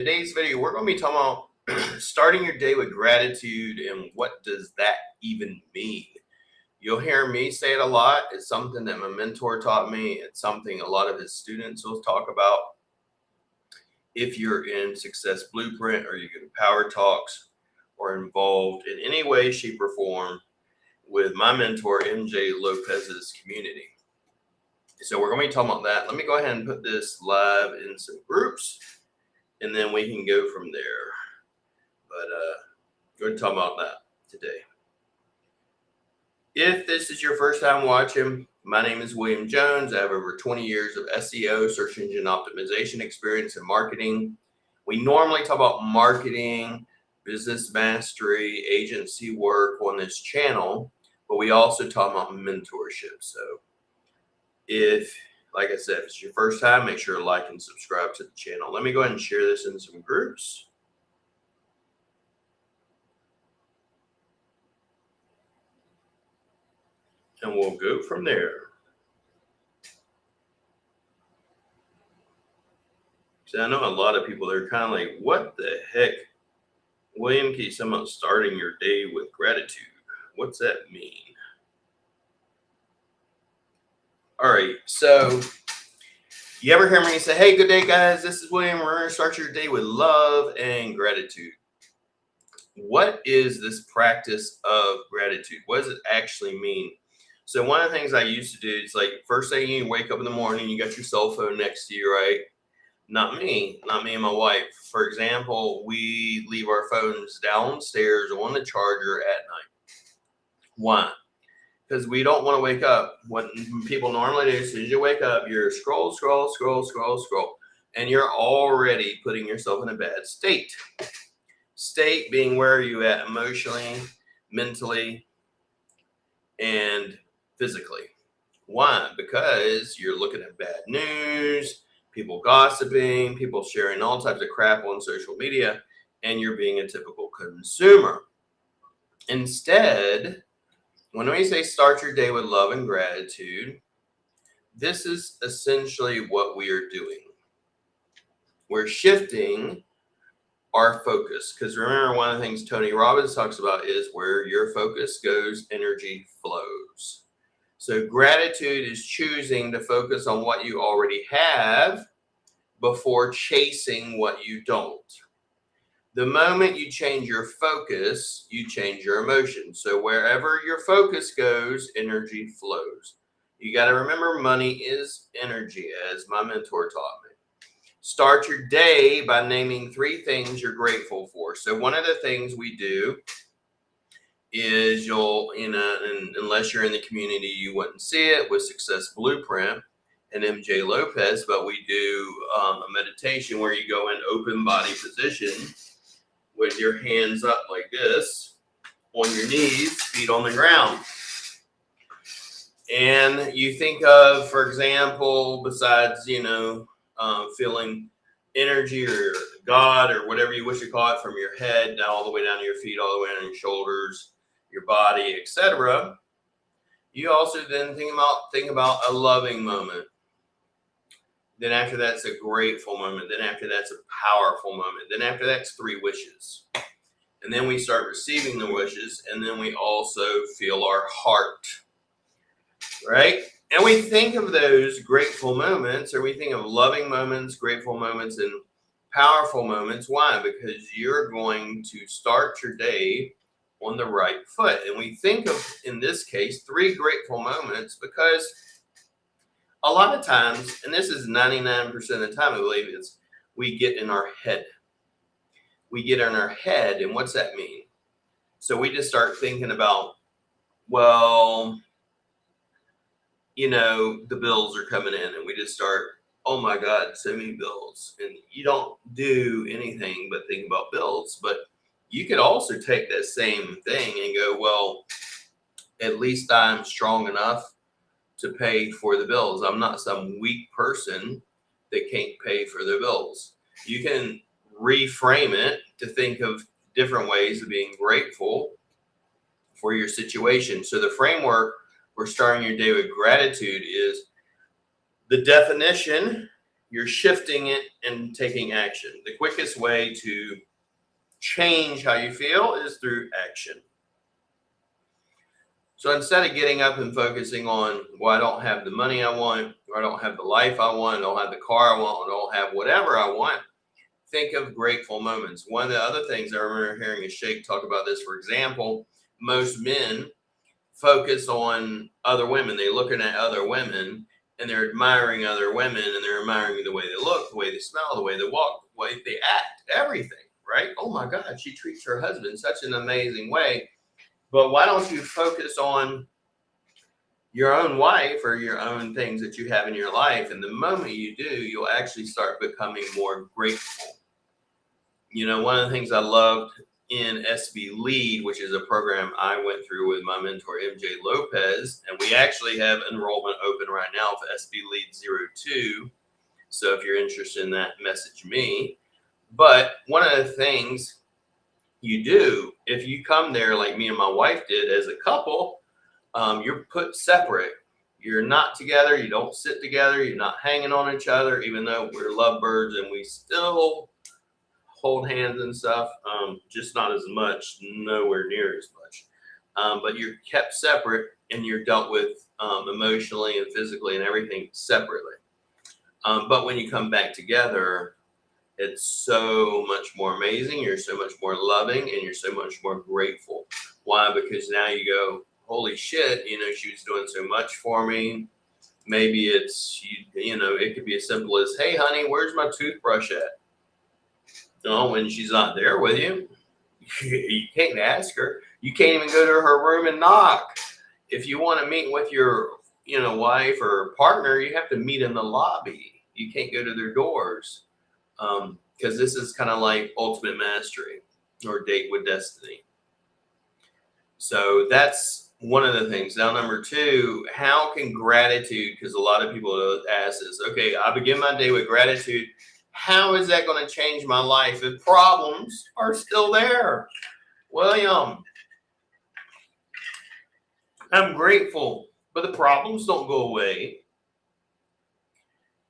Today's video, we're going to be talking about starting your day with gratitude and what does that even mean. You'll hear me say it a lot. It's something that my mentor taught me. It's something a lot of his students will talk about. If you're in Success Blueprint or you go to Power Talks or involved in any way, shape, or form with my mentor, MJ Lopez's community. So we're going to be talking about that. Let me go ahead and put this live in some groups, and then we can go from there. But we're going to talk about that today. If this is your first time watching, my name is William Jones. I have over 20 years of SEO, search engine optimization experience in marketing. We normally talk about marketing, business mastery, agency work on this channel, but we also talk about mentorship. So if, like I said, if it's your first time, make sure to like and subscribe to the channel. Let me go ahead and share this in some groups. And we'll go from there. So I know a lot of people, they're kind of like, what the heck? William, can you talk about starting your day with gratitude? What's that mean? All right, so you ever hear me say, hey, good day, guys. This is William. We're going to start your day with love and gratitude. What is this practice of gratitude? What does it actually mean? So one of the things I used to do is like first thing you wake up in the morning, you got your cell phone next to you, right? Not me and my wife. For example, we leave our phones downstairs on the charger at night. Why? Because we don't want to wake up. What people normally do, as soon as you wake up, you're scroll, and you're already putting yourself in a bad state. State being where are you at emotionally, mentally, and physically. Why? Because you're looking at bad news, people gossiping, people sharing all types of crap on social media, and you're being a typical consumer. Instead, when we say start your day with love and gratitude, this is essentially what we are doing. We're shifting our focus, because remember, one of the things Tony Robbins talks about is where your focus goes, energy flows. So gratitude is choosing to focus on what you already have before chasing what you don't. The moment you change your focus, you change your emotion. So wherever your focus goes, energy flows. You got to remember, money is energy, as my mentor taught me. Start your day by naming 3 things you're grateful for. So one of the things we do is and unless you're in the community, you wouldn't see it with Success Blueprint and MJ Lopez, but we do a meditation where you go in open body position with your hands up like this on your knees, feet on the ground. And you think of, for example, besides, feeling energy or God or whatever you wish to call it from your head down all the way down to your feet, all the way down your shoulders, your body, etc. You also then think about a loving moment. Then after that's a grateful moment. Then after that's a powerful moment. Then after that's 3 wishes. And then we start receiving the wishes, and then we also feel our heart, right? And we think of those grateful moments, or we think of loving moments, grateful moments, and powerful moments. Why? Because you're going to start your day on the right foot. And we think of, in this case, 3 grateful moments because a lot of times, and this is 99% of the time, I believe, is we get in our head. We get in our head, and what's that mean? So we just start thinking about, well, the bills are coming in, and we just start, oh my God, so many bills. And you don't do anything but think about bills. But you could also take that same thing and go, well, at least I'm strong enough to pay for the bills. I'm not some weak person that can't pay for their bills. You can reframe it to think of different ways of being grateful for your situation. So the framework for starting your day with gratitude is the definition you're shifting it and taking action. The quickest way to change how you feel is through action. So instead of getting up and focusing on, well, I don't have the money I want, or I don't have the life I want, I don't have the car I want, I don't have whatever I want, think of grateful moments. One of the other things I remember hearing a sheikh talk about this, for example, most men focus on other women. They're looking at other women and they're admiring other women, and they're admiring the way they look, the way they smell, the way they walk, the way they act, everything, right? Oh my God, she treats her husband such an amazing way. But why don't you focus on your own wife or your own things that you have in your life? And the moment you do, you'll actually start becoming more grateful. You know, one of the things I loved in SB Lead, which is a program I went through with my mentor, MJ Lopez, and we actually have enrollment open right now for SB Lead 02. So if you're interested in that, message me. But one of the things you do, if you come there like me and my wife did as a couple, you're put separate. You're not together. You don't sit together. You're not hanging on each other, even though we're lovebirds and we still hold hands and stuff, just not as much, nowhere near as much. But you're kept separate and you're dealt with emotionally and physically and everything separately. But when you come back together, it's so much more amazing. You're so much more loving and you're so much more grateful. Why? Because now you go, holy shit, you know, she was doing so much for me. Maybe it's, you know, it could be as simple as, hey, honey, where's my toothbrush at? When she's not there with you, you can't ask her. You can't even go to her room and knock. If you want to meet with your, you know, wife or partner, you have to meet in the lobby. You can't go to their doors, because this is kind of like ultimate mastery or date with destiny. So that's one of the things. Now, number two, how can gratitude, because a lot of people ask this, okay, I begin my day with gratitude. How is that going to change my life if problems are still there? William, I'm grateful, but the problems don't go away.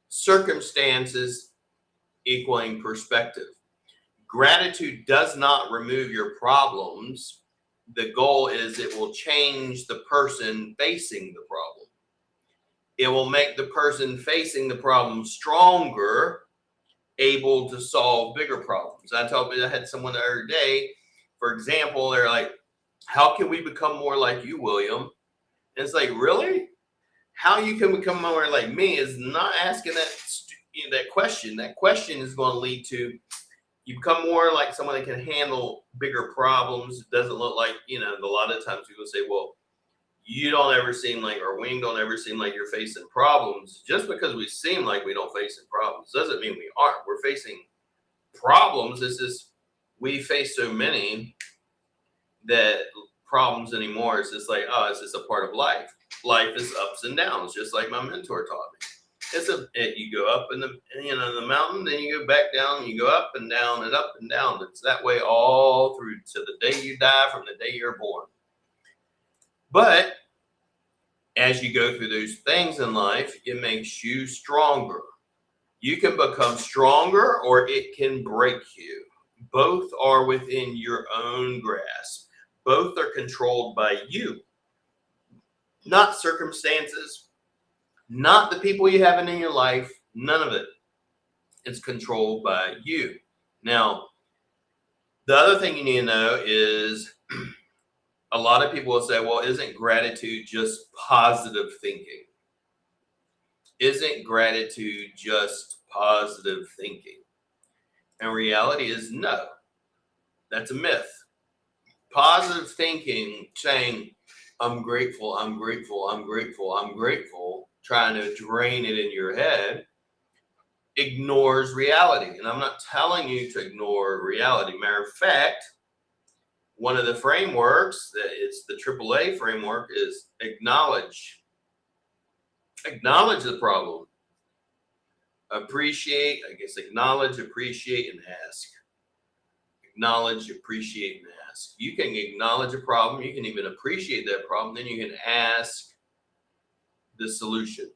Circumstances equaling perspective. Gratitude does not remove your problems. The goal is it will change the person facing the problem. It will make the person facing the problem stronger, able to solve bigger problems. I had someone the other day, for example, they're like, how can we become more like you, William? And it's like, really? How you can become more like me is not asking that question. That question is going to lead to you become more like someone that can handle bigger problems. It doesn't look like, you know, a lot of times people say, well, you don't ever seem like, or we don't ever seem like you're facing problems. Just because we seem like we don't face problems doesn't mean we aren't. We're facing problems. It's just we face so many that problems anymore. It's just like, oh, it's just a part of life. Life is ups and downs, just like my mentor taught me. You go up in the mountain, then you go back down, you go up and down and up and down. It's that way all through to the day you die, from the day you're born. But as you go through those things in life, it makes you stronger. You can become stronger or it can break you. Both are within your own grasp. Both are controlled by you, not circumstances, not the people you have in your life, none of it. It's controlled by you. Now, the other thing you need to know is a lot of people will say, well, isn't gratitude just positive thinking? Isn't gratitude just positive thinking? And reality is no. That's a myth. Positive thinking, saying, I'm grateful, I'm grateful, I'm grateful, I'm grateful, trying to drain it in your head, ignores reality. And I'm not telling you to ignore reality. Matter of fact, one of the frameworks, it's the AAA framework, is acknowledge. Acknowledge the problem. Appreciate, acknowledge, appreciate, and ask. Acknowledge, appreciate, and ask. You can acknowledge a problem. You can even appreciate that problem. Then you can ask the solution.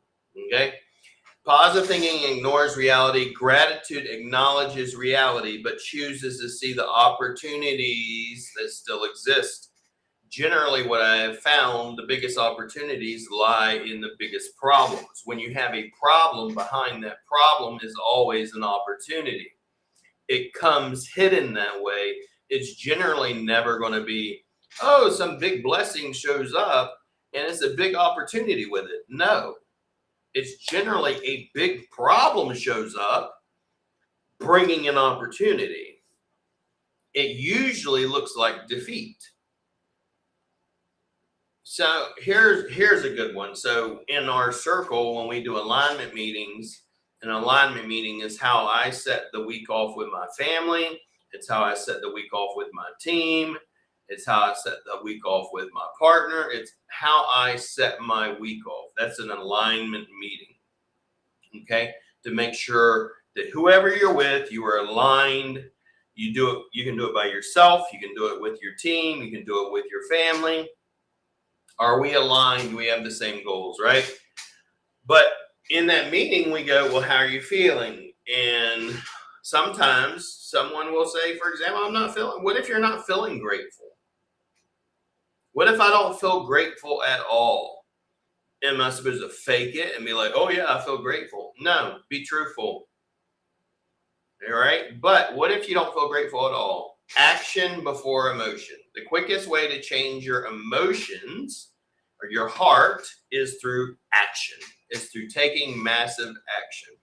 Okay? Positive thinking ignores reality. Gratitude acknowledges reality, but chooses to see the opportunities that still exist. Generally, what I have found, the biggest opportunities lie in the biggest problems. When you have a problem, behind that problem is always an opportunity. It comes hidden that way. It's generally never going to be, oh, some big blessing shows up and it's a big opportunity with it. No, it's generally a big problem shows up, bringing an opportunity. It usually looks like defeat. So here's a good one. So in our circle, when we do alignment meetings, an alignment meeting is how I set the week off with my family. It's how I set the week off with my team. It's how I set the week off with my partner. It's how I set my week off. That's an alignment meeting. Okay, to make sure that whoever you're with, you are aligned. You do it. You can do it by yourself. You can do it with your team. You can do it with your family. Are we aligned? Do we have the same goals, right? But in that meeting, we go, well, how are you feeling? And sometimes someone will say, for example, I'm not feeling. What if you're not feeling grateful? What if I don't feel grateful at all? Am I supposed to fake it and be like, oh, yeah, I feel grateful? No, be truthful. All right. But what if you don't feel grateful at all? Action before emotion. The quickest way to change your emotions or your heart is through action. It's through taking massive action.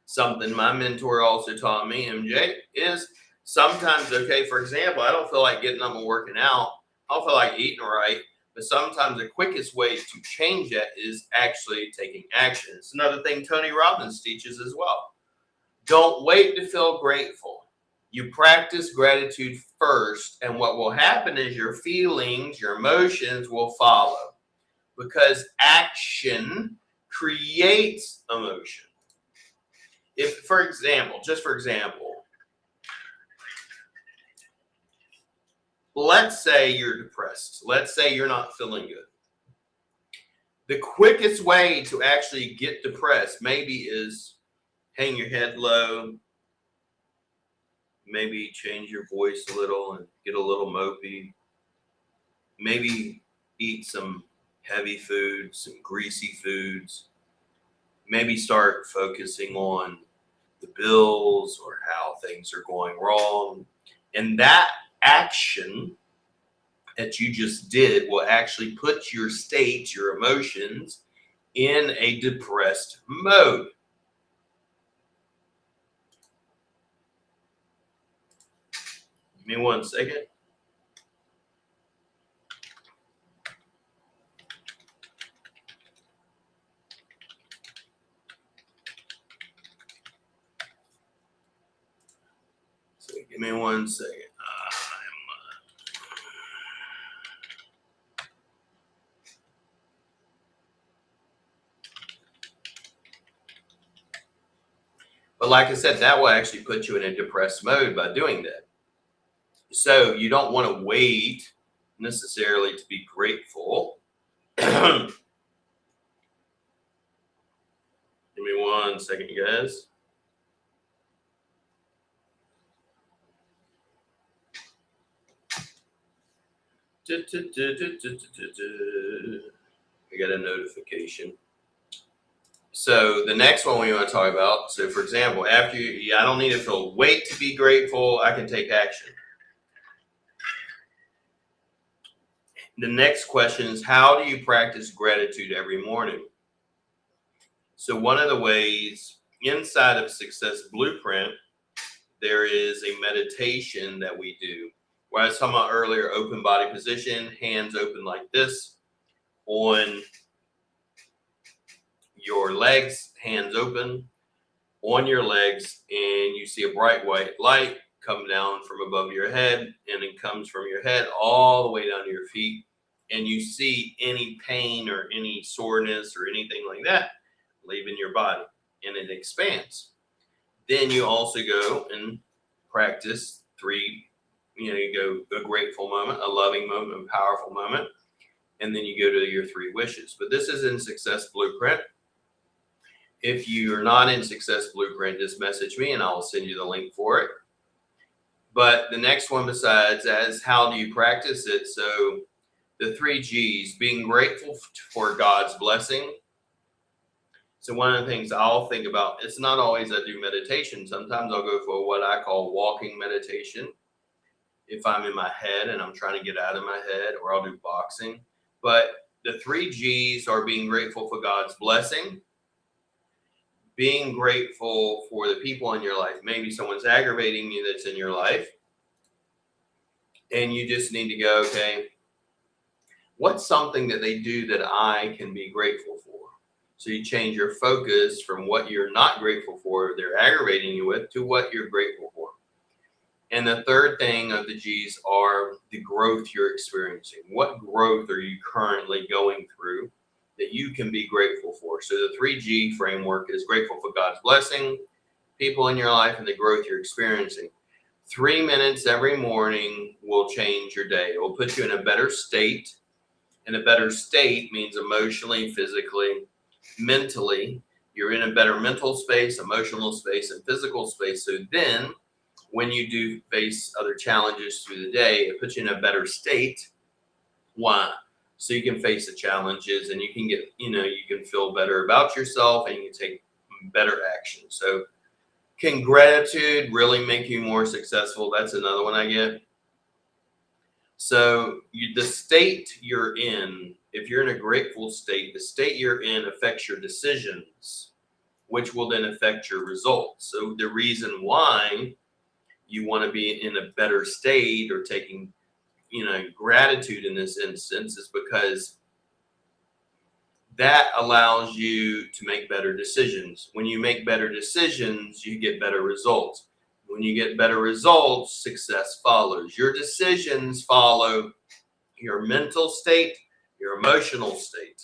Something my mentor also taught me, MJ, is sometimes, okay, for example, I don't feel like getting up and working out. I don't feel like eating right. But sometimes the quickest way to change that is actually taking action. It's another thing Tony Robbins teaches as well. Don't wait to feel grateful. You practice gratitude first, and what will happen is your feelings, your emotions will follow, because action creates emotion. If, for example, let's say you're depressed. Let's say you're not feeling good. The quickest way to actually get depressed maybe is hang your head low, maybe change your voice a little and get a little mopey. Maybe eat some heavy foods, some greasy foods. Maybe start focusing on the bills or how things are going wrong. And that action that you just did will actually put your state, your emotions, in a depressed mode. Give me 1 second. So give me 1 second. But like I said, that will actually put you in a depressed mode by doing that. So you don't want to wait necessarily to be grateful. Give me 1 second, guys. I got a notification. So the next one we want to talk about. So for example, after I don't need to wait to be grateful. I can take action. The next question is, how do you practice gratitude every morning? So one of the ways inside of Success Blueprint, there is a meditation that we do. Where I was talking about earlier, open body position, hands open like this on your legs, hands open on your legs, and you see a bright white light come down from above your head, and it comes from your head all the way down to your feet, and you see any pain or any soreness or anything like that leaving your body, and it expands. Then you also go and practice three, you go a grateful moment, a loving moment, a powerful moment, and then you go to your 3 wishes. But this is in Success Blueprint. If you're not in Success Blueprint, just message me and I'll send you the link for it. But the next one besides that is how do you practice it? So the 3 G's, being grateful for God's blessing. So one of the things I'll think about, it's not always I do meditation. Sometimes I'll go for what I call walking meditation. If I'm in my head and I'm trying to get out of my head, or I'll do boxing. But the 3 G's are being grateful for God's blessing, being grateful for the people in your life. Maybe someone's aggravating you that's in your life, and you just need to go, okay, what's something that they do that I can be grateful for? So you change your focus from what you're not grateful for, they're aggravating you with, to what you're grateful for. And the third thing of the G's are the growth you're experiencing. What growth are you currently going through that you can be grateful for? So the 3G framework is grateful for God's blessing, people in your life, and the growth you're experiencing. 3 minutes every morning will change your day. It will put you in a better state. And a better state means emotionally, physically, mentally. You're in a better mental space, emotional space, and physical space. So then when you do face other challenges through the day, it puts you in a better state. Why? So you can face the challenges and you can get, you can feel better about yourself and you can take better action. So can gratitude really make you more successful? That's another one I get. So the state you're in, if you're in a grateful state, the state you're in affects your decisions, which will then affect your results. So the reason why you want to be in a better state or taking, gratitude in this instance is because that allows you to make better decisions. When you make better decisions, you get better results. When you get better results, success follows. Your decisions follow your mental state, your emotional state.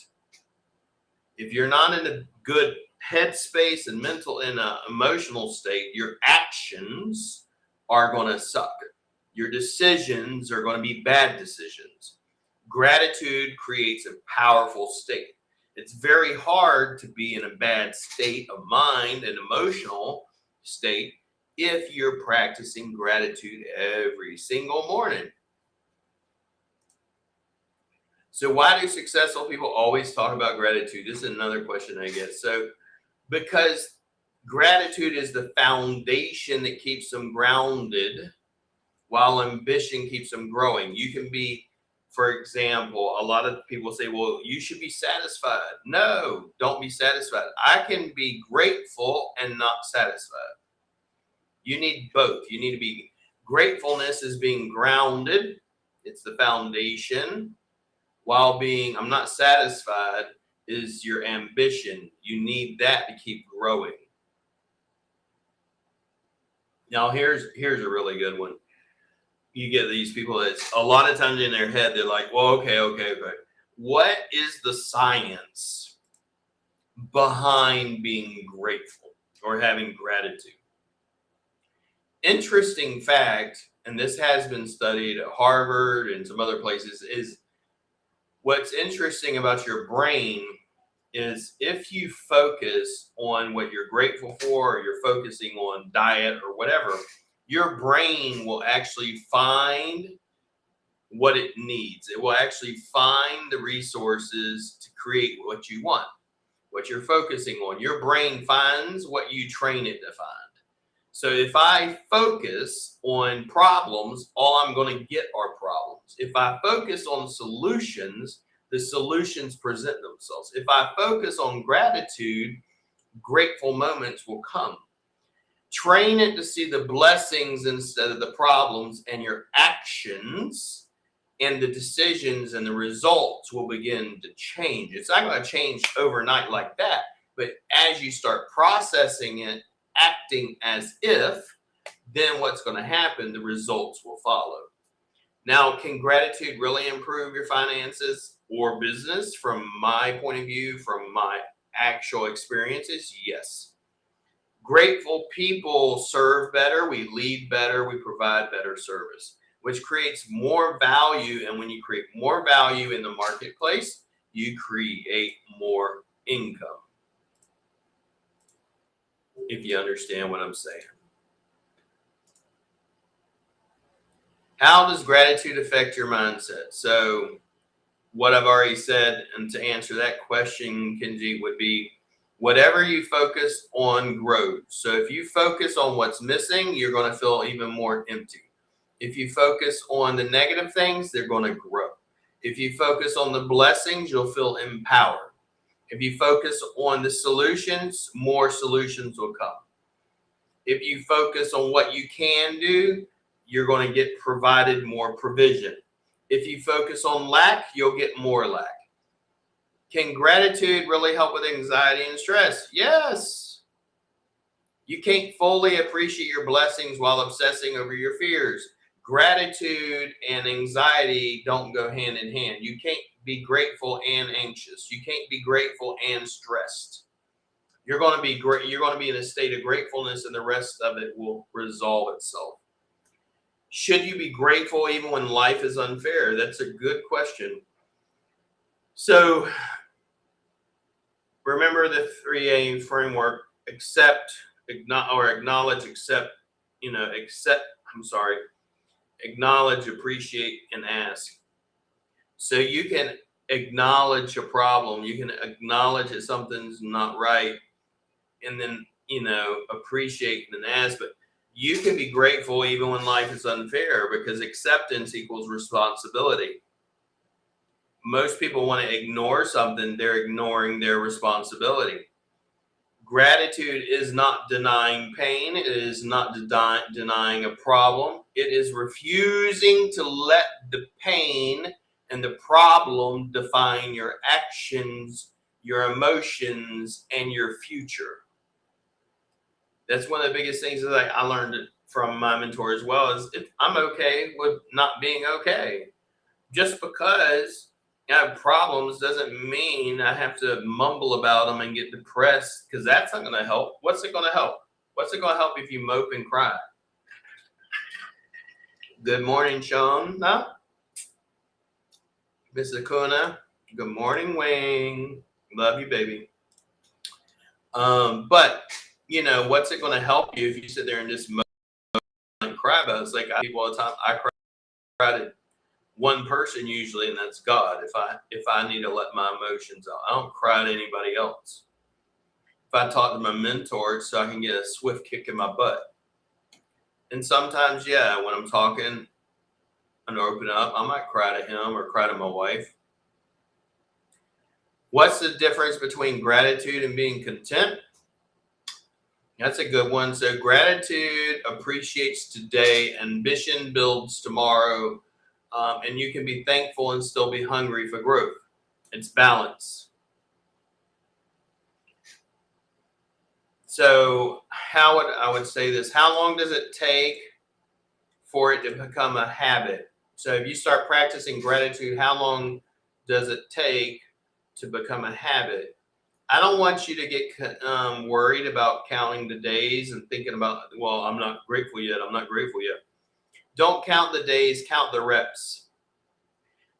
If you're not in a good headspace and mental and emotional state, your actions are going to suck. Your decisions are going to be bad decisions. Gratitude creates a powerful state. It's very hard to be in a bad state of mind and emotional state if you're practicing gratitude every single morning. So why do successful people always talk about gratitude? This is another question I get. So because gratitude is the foundation that keeps them grounded, while ambition keeps them growing. You can be, for example, a lot of people say, well, you should be satisfied. No, don't be satisfied. I can be grateful and not satisfied. You need both. You need to be, gratefulness is being grounded. It's the foundation. While being, I'm not satisfied is your ambition. You need that to keep growing. Now, here's a really good one. You get these people that's a lot of times in their head, they're like, well, okay. What is the science behind being grateful or having gratitude? Interesting fact, and this has been studied at Harvard and some other places, is what's interesting about your brain is if you focus on what you're grateful for, or you're focusing on diet or whatever, your brain will actually find what it needs. It will actually find the resources to create what you want, what you're focusing on. Your brain finds what you train it to find. So if I focus on problems, all I'm going to get are problems. If I focus on solutions, the solutions present themselves. If I focus on gratitude, grateful moments will come. Train it to see the blessings instead of the problems, and your actions and the decisions and the results will begin to change. It's not going to change overnight like that, but as you start processing it, acting as if, then what's going to happen, the results will follow. Now, can gratitude really improve your finances or business? From my point of view, from my actual experiences, yes. Grateful people serve better, we lead better, we provide better service, which creates more value. And when you create more value in the marketplace, you create more income. if you understand what I'm saying. How does gratitude affect your mindset? So what I've already said, and to answer that question, Kenji, would be whatever you focus on grows. So if you focus on what's missing, you're going to feel even more empty. If you focus on the negative things, they're going to grow. If you focus on the blessings, you'll feel empowered. If you focus on the solutions, more solutions will come. If you focus on what you can do, you're going to get provided more provision. If you focus on lack, you'll get more lack. Can gratitude really help with anxiety and stress? Yes. You can't fully appreciate your blessings while obsessing over your fears. Gratitude and anxiety don't go hand in hand. You can't be grateful and anxious. You can't be grateful and stressed. You're going to be great. You're going to be in a state of gratefulness, and the rest of it will resolve itself. Should you be grateful even when life is unfair? That's a good question. So remember the 3A framework: accept, acknowledge, acknowledge, appreciate, and ask. So you can acknowledge a problem, you can acknowledge that something's not right, and then, appreciate and ask. But you can be grateful even when life is unfair, because acceptance equals responsibility. Most people want to ignore something, they're ignoring their responsibility. Gratitude is not denying pain. It is not denying a problem. It is refusing to let the pain and the problem define your actions, your emotions, and your future. That's one of the biggest things that I learned from my mentor as well, is if I'm okay with not being okay. Just because I have problems doesn't mean I have to mumble about them and get depressed, because that's not going to help. What's it going to help? What's it going to help if you mope and cry? Good morning, Sean. No? Miss Akuna. Good morning, Wayne. Love you, baby. But, what's it going to help you if you sit there and just mope and cry about it? It's like people all the time. I cry to one person usually, and that's God. If I need to let my emotions out, I don't cry to anybody else. If I talk to my mentor, it's so I can get a swift kick in my butt. And sometimes, when I'm talking and open up, I might cry to him or cry to my wife. What's the difference between gratitude and being content? That's a good one. So gratitude appreciates today, ambition builds tomorrow. And you can be thankful and still be hungry for growth. It's balance. So I would say this: how long does it take for it to become a habit? So if you start practicing gratitude, how long does it take to become a habit? I don't want you to get worried about counting the days and thinking about, well, I'm not grateful yet. I'm not grateful yet. Don't count the days, count the reps.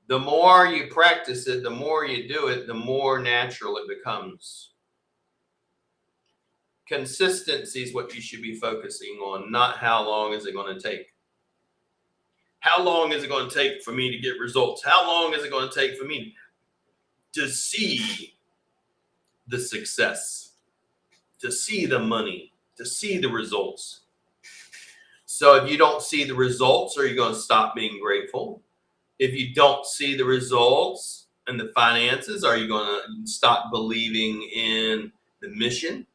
The more you practice it, the more you do it, the more natural it becomes. Consistency is what you should be focusing on, not how long is it going to take. How long is it going to take for me to get results? How long is it going to take for me to see the success, to see the money, to see the results? So if you don't see the results, are you going to stop being grateful? If you don't see the results and the finances, are you going to stop believing in the mission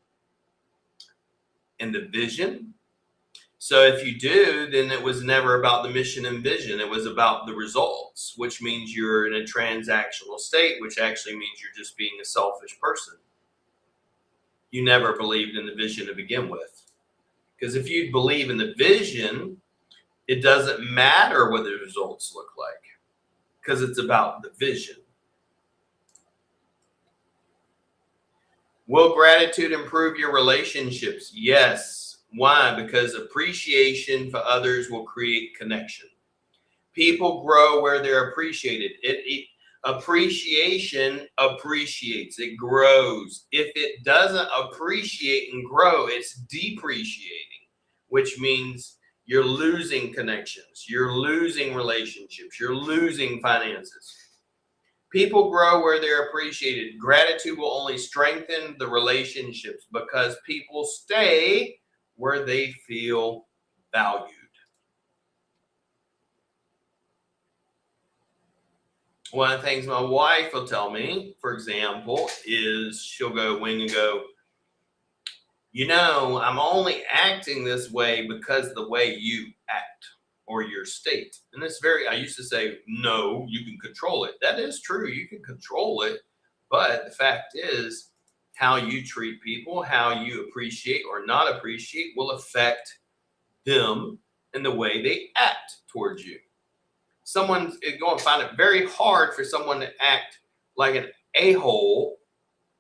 and the vision? So if you do, then it was never about the mission and vision. It was about the results, which means you're in a transactional state, which actually means you're just being a selfish person. You never believed in the vision to begin with. Because if you believe in the vision, it doesn't matter what the results look like, because it's about the vision. Will gratitude improve your relationships? Yes. Why? Because appreciation for others will create connection. People grow where they're appreciated. Appreciation appreciates, it grows. If it doesn't appreciate and grow, it's depreciating, which means you're losing connections, you're losing relationships, you're losing finances. People grow where they're appreciated. Gratitude will only strengthen the relationships because people stay where they feel valued. One of the things my wife will tell me, for example, is she'll go, when you go, I'm only acting this way because of the way you act or your state. And I used to say, no, you can control it. That is true. You can control it. But the fact is, how you treat people, how you appreciate or not appreciate will affect them and the way they act towards you. Someone is going to find it very hard for someone to act like an a-hole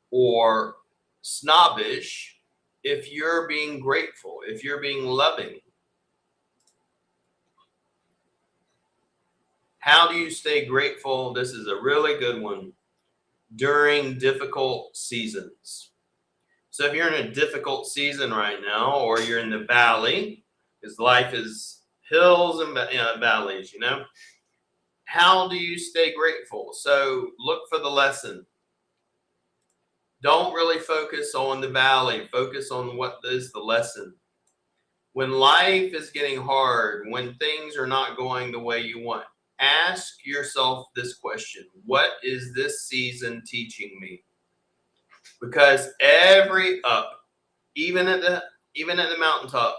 or snobbish if you're being grateful, if you're being loving. How do you stay grateful? This is a really good one. During difficult seasons. So if you're in a difficult season right now, or you're in the valley, because life is hills and valleys, how do you stay grateful? So look for the lesson. Don't really focus on the valley. Focus on what is the lesson. When life is getting hard, when things are not going the way you want, ask yourself this question: what is this season teaching me? Because every up, even at the mountaintop,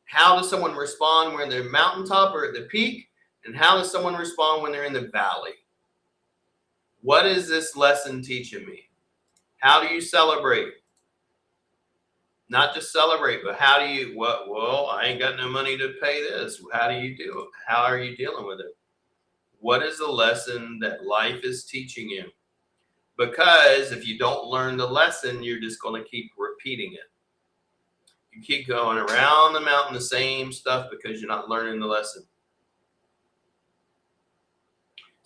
how does someone respond when they're mountaintop or at the peak? And how does someone respond when they're in the valley? What is this lesson teaching me? How do you celebrate? Not just celebrate, but how do you, well, I ain't got no money to pay this. How do you do it? How are you dealing with it? What is the lesson that life is teaching you? Because if you don't learn the lesson, you're just going to keep repeating it. You keep going around the mountain, the same stuff, because you're not learning the lesson.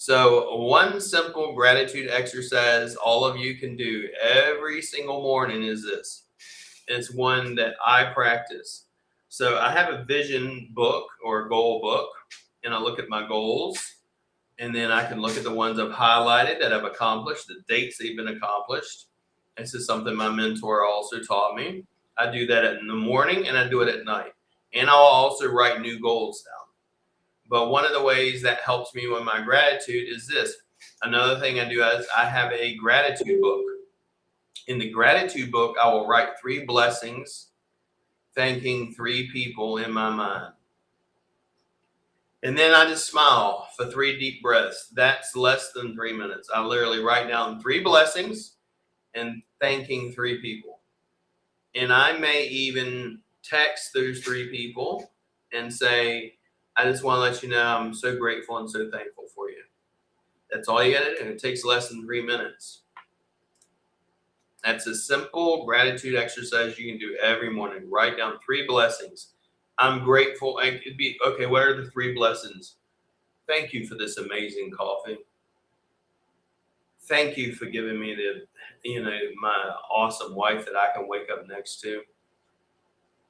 So one simple gratitude exercise all of you can do every single morning is this. It's one that I practice. So I have a vision book or a goal book, and I look at my goals, and then I can look at the ones I've highlighted that I've accomplished, the dates they've been accomplished. This is something my mentor also taught me. I do that in the morning and I do it at night. And I'll also write new goals down. But one of the ways that helps me with my gratitude is this. Another thing I do is I have a gratitude book. In the gratitude book, I will write 3 blessings, thanking 3 people in my mind. And then I just smile for 3 deep breaths. That's less than 3 minutes. I literally write down 3 blessings and thanking 3 people. And I may even text those 3 people and say, I just want to let you know I'm so grateful and so thankful for you. That's all you got to do. It takes less than 3 minutes. That's a simple gratitude exercise you can do every morning. Write down 3 blessings. I'm grateful. It could be, okay, what are the 3 blessings? Thank you for this amazing coffee. Thank you for giving me my awesome wife that I can wake up next to.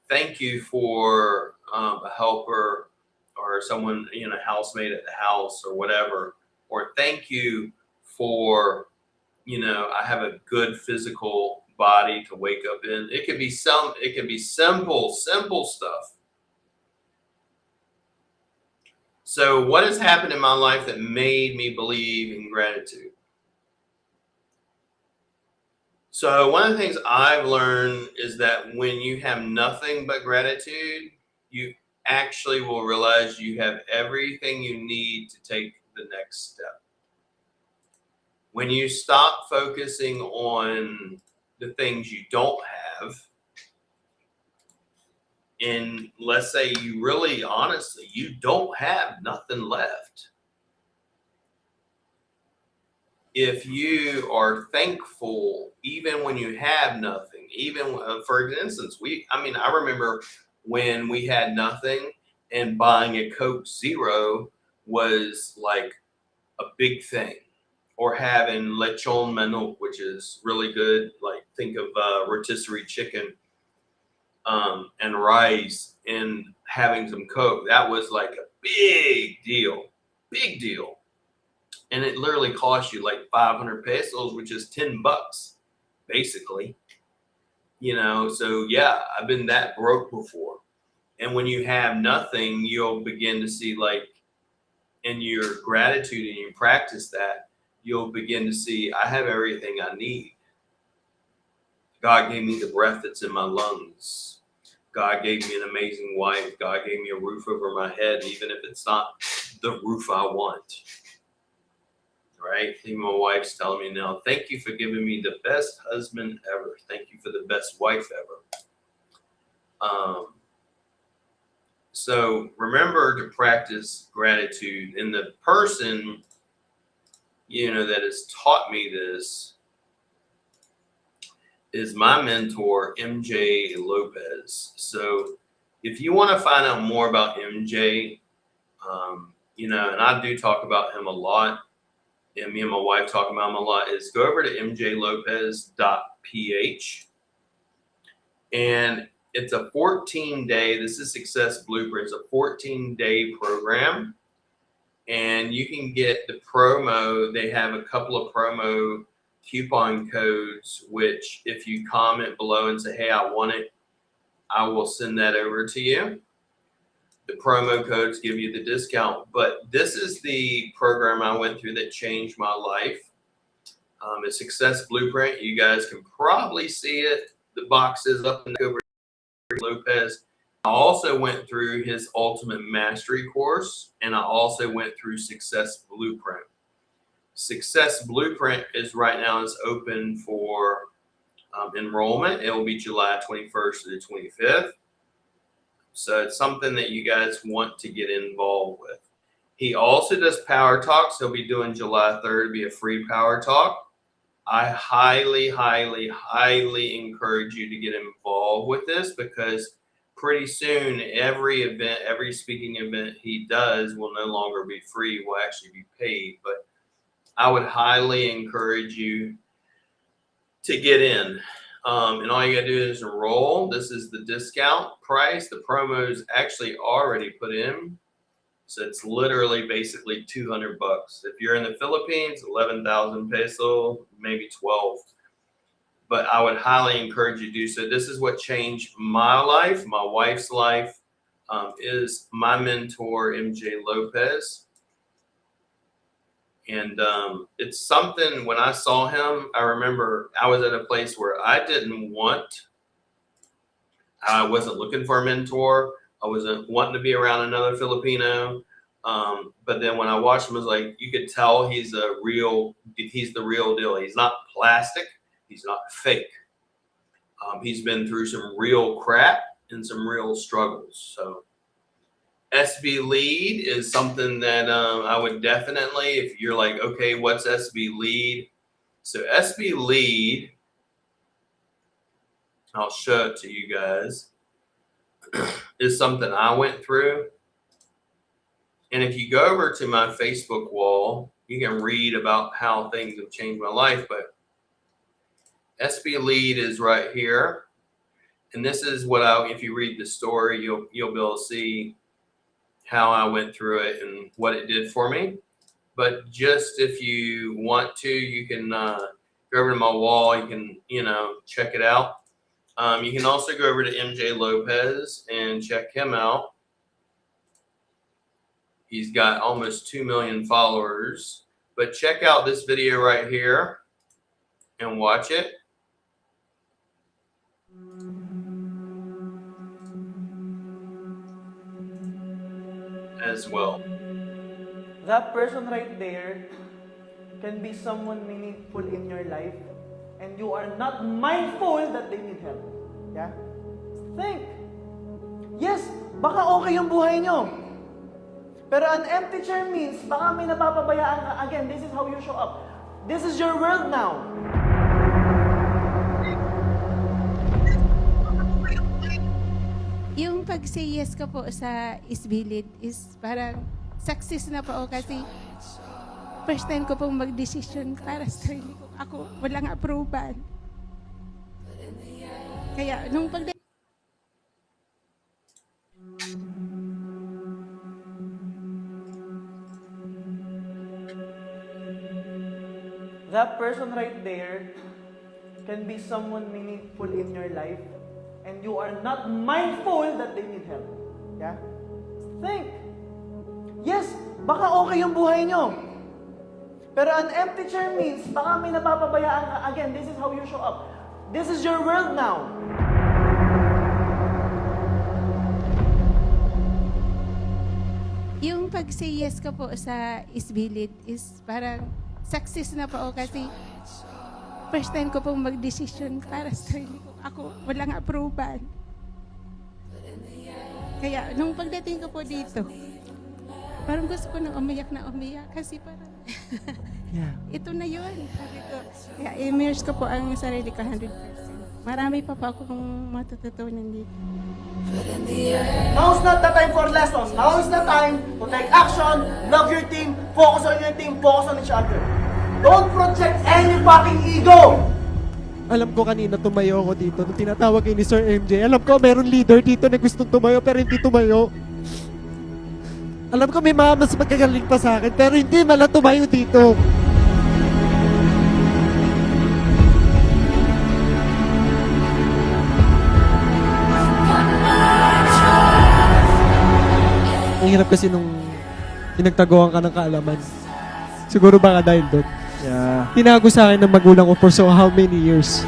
Thank you for a helper or someone, a housemate at the house or whatever. Or thank you for, I have a good physical body to wake up in. It can be simple stuff. So what has happened in my life that made me believe in gratitude? So one of the things I've learned is that when you have nothing but gratitude, you actually will realize you have everything you need to take the next step. When you stop focusing on the things you don't have, and let's say you really, honestly, you don't have nothing left. If you are thankful, even when you have nothing, even for instance, I remember when we had nothing and buying a Coke Zero was like a big thing. or having lechon manok, which is really good. Like think of rotisserie chicken and rice and having some Coke. That was like a big deal. And it literally cost you like 500 pesos, which is $10, basically. You know, so yeah, I've been that broke before. And when you have nothing, you'll begin to see, like, in your gratitude and you practice that, you'll begin to see, I have everything I need. God gave me the breath that's in my lungs. God gave me an amazing wife. God gave me a roof over my head, even if it's not the roof I want. Right? Even my wife's telling me now, thank you for giving me the best husband ever. Thank you for the best wife ever. So remember to practice gratitude. And the person, you know, that has taught me this is my mentor, MJ Lopez. So if you want to find out more about MJ, you know, and I do talk about him a lot, and me and my wife talk about him a lot, is go over to mjlopez.ph. And it's a 14-day, this is Success Blueprint, it's a 14-day program. And you can get the promo, they have a couple of promo coupon codes, which if you comment below and say, hey, I want it, I will send that over to you. The promo codes give you the discount, but this is the program I went through that changed my life. It's Success Blueprint. You guys can probably see it. The box is up and over Lopez. I also went through his Ultimate Mastery course, and I also went through Success Blueprint. Success Blueprint is right now is open for enrollment. It will be July 21st to the 25th. So it's something that you guys want to get involved with. He also does Power Talks. He'll be doing July 3rd to be a free Power Talk. I highly, highly, highly encourage you to get involved with this, because pretty soon every event, every speaking event he does will no longer be free, will actually be paid. But I would highly encourage you to get in. And all you gotta do is enroll. This is the discount price. The promo is actually already put in. So it's literally basically $200. If you're in the Philippines, 11,000 peso, maybe 12. But I would highly encourage you to do so. This is what changed my life, my wife's life, is my mentor, MJ Lopez. And it's something, when I saw him, I remember I was at a place where I wasn't looking for a mentor. I wasn't wanting to be around another Filipino. But then when I watched him, it was like, you could tell he's the real deal. He's not plastic. He's not fake. He's been through some real crap and some real struggles. So SB Lead is something that I would definitely, if you're like, okay, what's SB Lead? So SB Lead, I'll show it to you guys, is something I went through. And if you go over to my Facebook wall, you can read about how things have changed my life. But SB Lead is right here. And this is what if you read the story, you'll be able to see how I went through it and what it did for me. But just if you want to, you can go over to my wall. You can, check it out. You can also go over to MJ Lopez and check him out. He's got almost 2 million followers. But check out this video right here and watch it as well. That person right there can be someone meaningful in your life, and you are not mindful that they need help. Yeah? Think. Yes, baka okay yung buhay nyo. Pero an empty chair means baka may napapabayaan ka. Again, this is how you show up. This is your world now. Yung pag-say yes ko po sa Isbilid is parang success na po kasi First time ko pong mag-desisyon para sa sarili ko. Ako, walang approval. Kaya, nung pag That person right there can be someone meaningful in your life and you are not mindful that they need help. Yeah? Think. Yes, baka okay yung buhay nyo. Pero an empty chair means baka may napapabayaan ka. Again, this is how you show up. This is your world now. yung pag-say yes ko po sa Isbilid is parang success na po ako kasi first time ko pong mag-desisyon para sa sarili ko. Ako, walang approval. Kaya, nung pagdating ko po dito, parang gusto ko nang umiyak kasi parang Yeah. ito na yun. Sabi ko, kaya immerse ko po ang sarili ko 100%. Marami pa po akong matututunan dito. Now's not the time for lessons. Now is the time to take action, love your team, focus on your team, focus on each other. Don't project any fucking ego! Alam ko kanina tumayo ako dito nung tinatawag kayo ni Sir MJ. Alam ko meron leader dito na gustong tumayo pero hindi tumayo. Alam ko may mga mas magagaling pa sa akin pero hindi mala tumayo dito. Ang hirap kasi nung pinagtaguan ka ng kaalaman. Siguro baka dahil doon. Yeah. Tinago sa akin ng magulang ko for so how many years.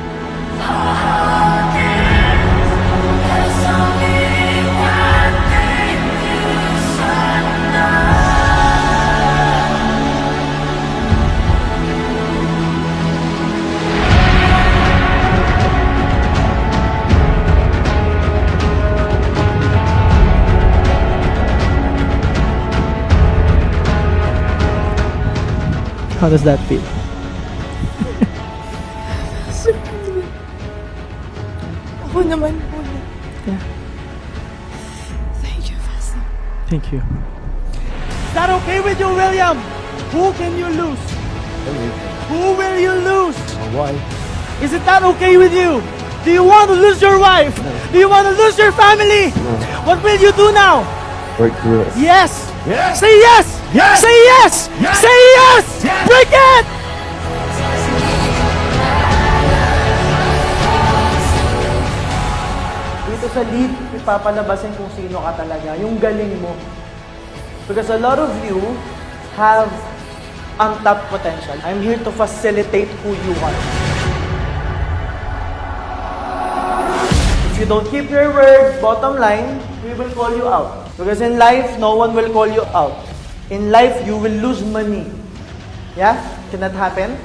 How does that feel? Ako naman po. Yeah. Thank you, Pastor. Thank you. Is that okay with you, William? Who can you lose? Who will you lose? Why? Is it that okay with you? Do you want to lose your wife? Do you want to lose your family? What will you do now? Break through it. Yes! Say yes! Say yes! Say yes! Break it! Dito sa lead, ipapalabasin kung sino ka talaga, yung galing mo. Because a lot of you have untapped potential. I'm here to facilitate who you are. If you don't keep your word, bottom line, we will call you out. Because in life, no one will call you out. In life, you will lose money. Yeah? Can that happen?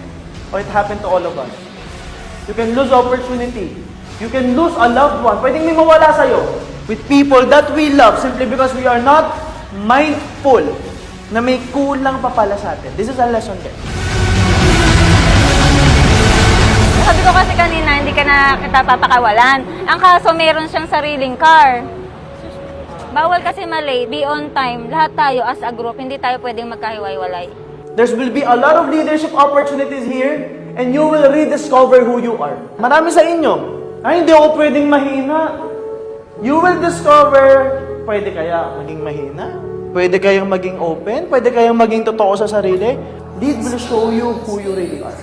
Or it happened to all of us? You can lose opportunity. You can lose a loved one. Pwedeng may mawala sa'yo with people that we love simply because we are not mindful na may kulang pa pala sa atin. This is a lesson there. Sabi ko kasi kanina, hindi ka na kita papakawalan. Ang kaso, meron siyang sariling car. Bawal kasi mali, be on time. Lahat tayo as a group, hindi tayo pwedeng magkahiwa-hiwalay. There will be a lot of leadership opportunities here and you will rediscover who you are. Marami sa inyo, ay hindi ako pwedeng mahina. You will discover, pwede kaya maging mahina? Pwede kayang maging open? Pwede kayang maging totoo sa sarili? Lead will show you who you really are.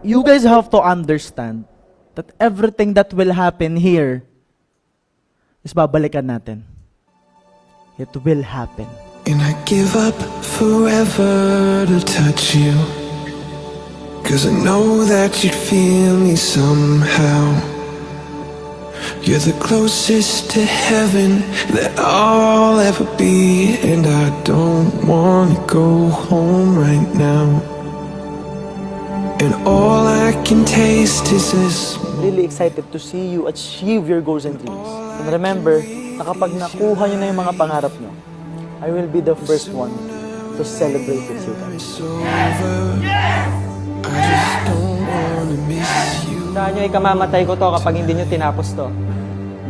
You guys have to understand that everything that will happen here is babalikan natin. It will happen. And I give up forever to touch you, 'cause I know that you'd feel me somehow. You're the closest to heaven that I'll ever be, and I don't wanna go home right now. And all I can taste is this. Really excited to see you achieve your goals and dreams. And remember, na kapag nakuha nyo na yung mga pangarap nyo, I will be the first one to celebrate with you guys. It's over. I just don't wanna miss you. Saan nyo ikamamatay ko to kapag hindi nyo tinapos to.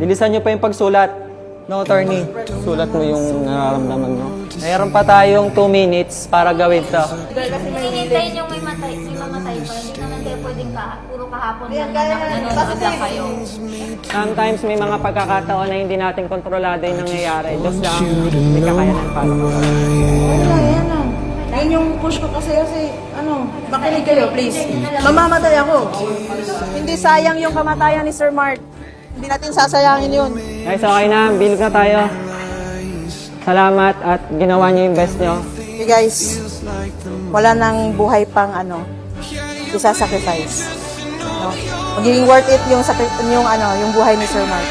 Bilisan nyo pa yung pagsulat. No, attorney. Sulat mo yung nararamdaman mo. Mayroon pa tayong 2 minutes para gawin to. Hihintayin yung may mamatay pa. Hindi naman kayo pwedeng puro kahapon lang nanonood lang kayo. Sometimes may mga pagkakataon na hindi natin kontrolado yung nangyayari. Just lang, hindi kakayanan pa. Yun yung push ko kasi makinig kayo, please. Mamamatay ako. Hindi sayang yung kamatayan ni Sir Mark. Hindi natin sasayangin yun. Guys, okay na. Bilog na tayo. Salamat at ginawa niyo yung best niyo. Okay guys, wala nang buhay pang isa-sacrifice. No? Magiging worth it yung buhay ni Sir Mark.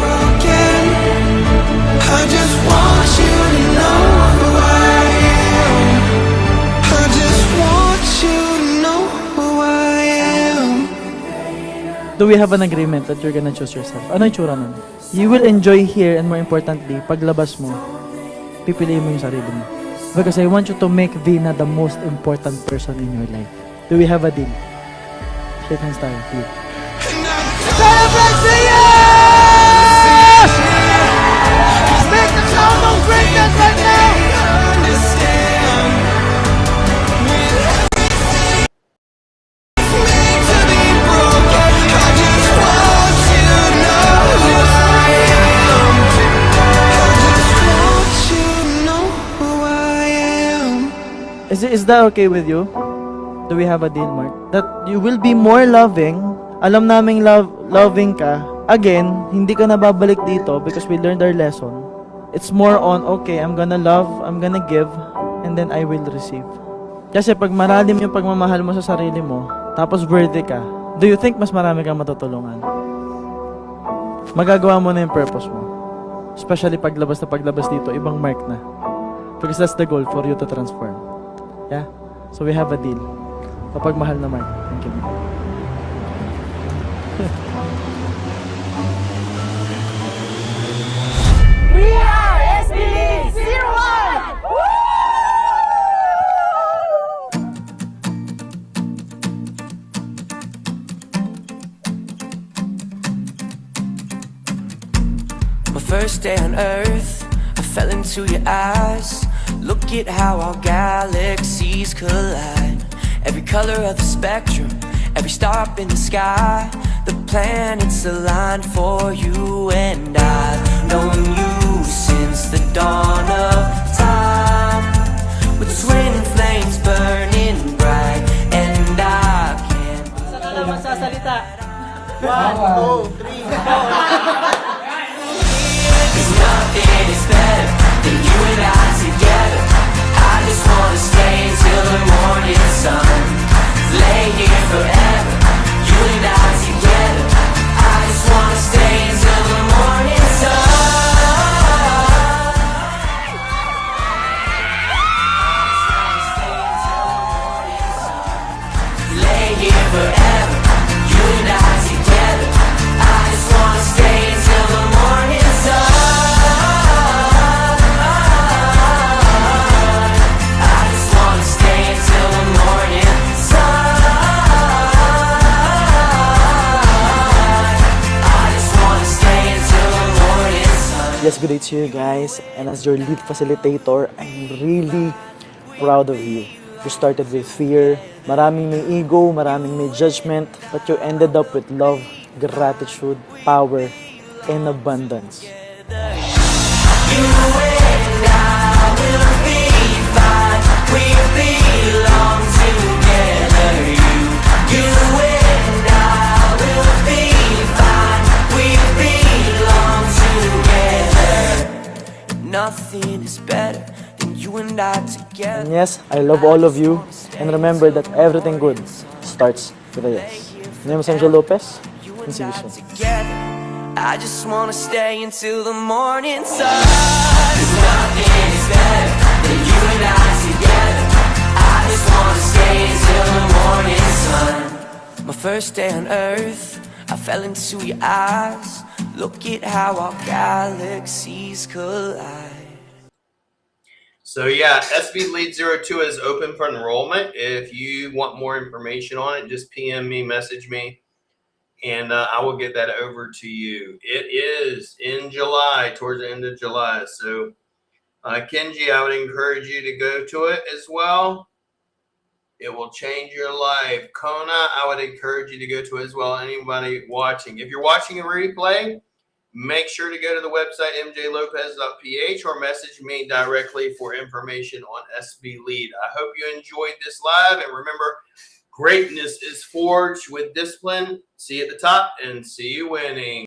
broken. I just want you to know who I am. I just want you to know who I am. Do we have an agreement that you're gonna choose yourself? Ano yung tsura nun? You will enjoy here and more importantly, paglabas mo, pipiliin mo yung sarili mo. Because I want you to make Vina the most important person in your life. Do we have a deal? Shake hands tayo, please. Is that okay with you? Do we have a deal, Mark? That you will be more loving. Alam naming loving ka. Again, hindi ka na babalik dito because we learned our lesson. It's more on, okay, I'm gonna love, I'm gonna give, and then I will receive. Kasi pag malalim yung pagmamahal mo sa sarili mo, tapos worthy ka, do you think mas marami kang matutulungan? Magagawa mo na yung purpose mo. Especially paglabas dito, ibang Mark na. Because that's the goal for you to transform. Yeah? So we have a deal. Kapag mahal na Mark. Thank you. We are SB 01! My first day on Earth, I fell into your eyes. Look at how our galaxies collide. Every color of the spectrum, every star up in the sky. The planets aligned for you, and I've known you since the dawn of time. With twin flames burning bright, and I can't. Saan ka lang magsasalita? 'Cause nothing is better than you and I together. I just wanna stay until the morning sun. Lay here forever, you and I together. I just wanna stay until the morning sun. Lay here forever, you and I together. I just wanna stay until the morning sun. I just wanna stay until the morning sun. I just wanna stay until the morning sun. Yes, good day to you guys. And as your lead facilitator, I'm really proud of you. You started with fear, maraming may ego, maraming may judgment, but you ended up with love, gratitude, power, and abundance. You and I will be fine. We belong together. You and I will be fine. We belong together. Nothing is better than you and I together. And yes, I love all of you. And remember that everything good starts with a yes. My name is Angel Lopez. And see you soon. Together. I just wanna stay until the morning sun. 'Cause nothing is better than you and I together. I just wanna stay until the morning sun. My first day on Earth, I fell into your eyes. Look at how our galaxies collide. So yeah, SB Lead 02 is open for enrollment. If you want more information on it, just PM me, message me, and I will get that over to you. It is in July, towards the end of July. So Kenji, I would encourage you to go to it as well. It will change your life. Kona, I would encourage you to go to it as well. Anybody watching, if you're watching a replay, make sure to go to the website mjlopez.ph or message me directly for information on SB Lead. I hope you enjoyed this live, and remember, greatness is forged with discipline. See you at the top, and see you winning.